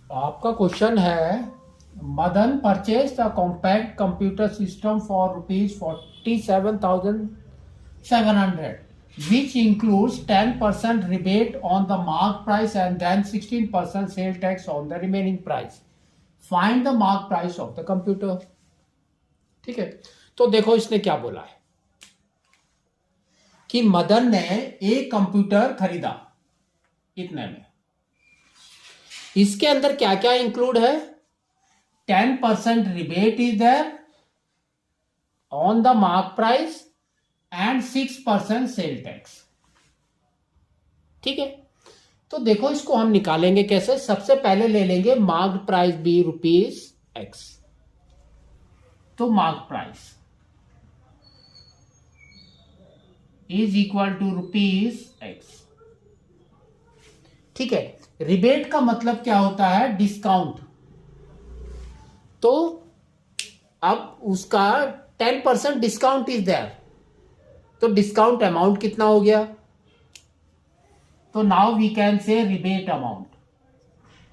आपका क्वेश्चन है, Madan purchase the compact computer system for ₹47,700 which includes 10% rebate on the mark price and then 16% sale tax on the remaining price. Find the mark price of the computer. ठीक है, तो देखो इसने क्या बोला है कि मदन ने एक कंप्यूटर खरीदा इतने में। इसके अंदर क्या क्या इंक्लूड है? 10% rebate is there on the mark price and 6% sale tax. ठीक है, तो देखो इसको हम निकालेंगे कैसे। सबसे पहले ले लेंगे मार्क प्राइस बी ₹X। तो mark price is equal to ₹X। ठीक है, रिबेट का मतलब क्या होता है? डिस्काउंट। तो अब उसका 10% डिस्काउंट इज देयर, तो डिस्काउंट अमाउंट कितना हो गया? तो now we can say rebate amount,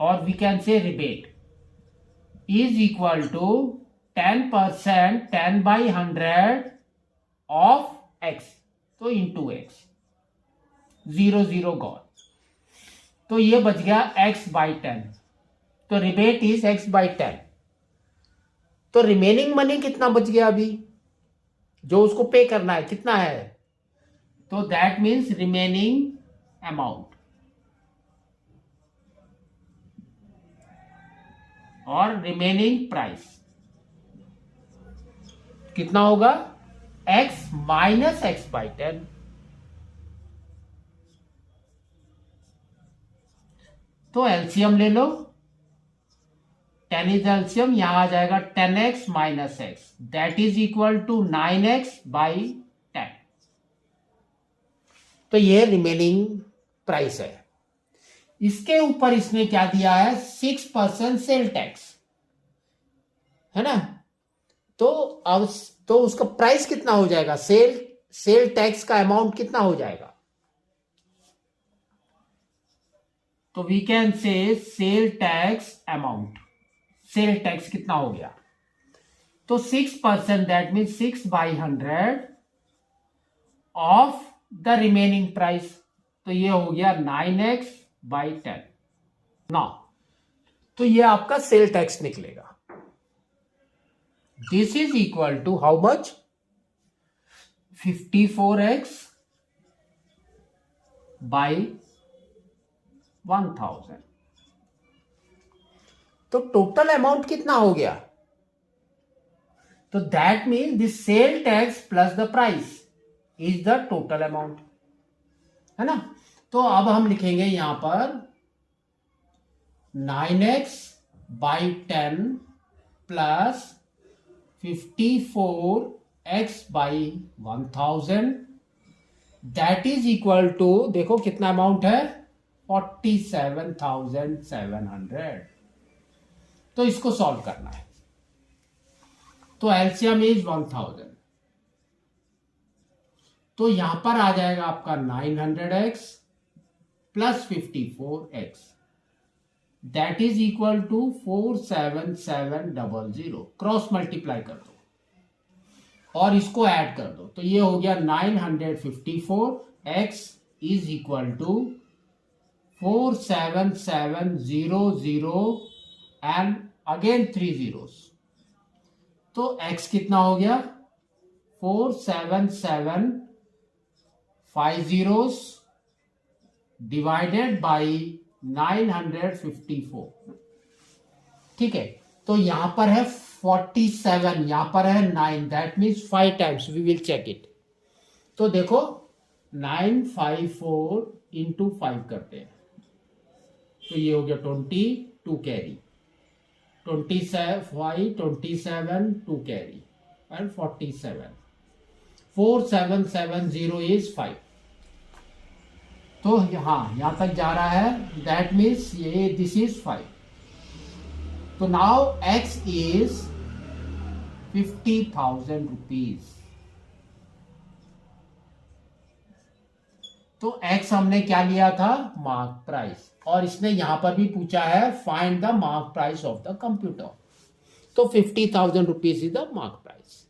और we can say rebate is equal to 10%, 10/100 of X, तो इंटू X, 0 गॉन, तो ये बच गया X/10। तो रिबेट इज X/10। तो रिमेनिंग मनी कितना बच गया अभी जो उसको पे करना है, कितना है? तो दैट मीन्स रिमेनिंग अमाउंट, और रिमेनिंग प्राइस कितना होगा? X minus X/10। तो एलसीएम ले लो, 10 इज एलसीएम, यहां आ जाएगा 10x minus x, that is equal to 9x/10। तो ये रिमेनिंग प्राइस है। इसके ऊपर इसने क्या दिया है? 6% सेल टैक्स, है ना। तो अब तो उसका प्राइस कितना हो जाएगा? सेल टैक्स का अमाउंट कितना हो जाएगा? तो we can say sale tax amount, sale tax कितना हो गया? तो 6%, that mean 6/100 of the remaining price, तो ये हो गया 9x/10 ना। तो ये आपका सेल टैक्स निकलेगा। This is equal to how much? 54x/1000। तो टोटल अमाउंट कितना हो गया? तो that means the sale tax plus the price is the total amount, है ना। तो अब हम लिखेंगे यहां पर 9x/10 plus 54x/1000, that is equal to, देखो कितना अमाउंट है? 47,700। तो इसको सॉल्व करना है। तो एलसीएम इज 1000, तो यहां पर आ जाएगा आपका 900x plus 54x, that is equal to 47700। Cross multiply कर दो और इसको ऐड कर दो, तो ये हो गया 954x is equal to 47700 and again 3 zeros। तो x कितना हो गया? 47750 डिवाइडेड बाई 954। ठीक है, तो यहां पर है 47, यहां पर है 9, that means 5 times. We will check it. तो देखो 954 इंटू 5 करते हैं, तो ये हो गया 22 कैरी, 27 2 कैरी and 47, 4770 इज 5। तो यहां तक जा रहा है, दैट मीन्स ये दिस इज 5। तो नाउ x इज 50,000 रुपीज। तो तो एक्स हमने क्या लिया था, मार्क प्राइस, और इसने यहां पर भी पूछा है find the mark price of the computer, तो 50,000 rupees is the mark price.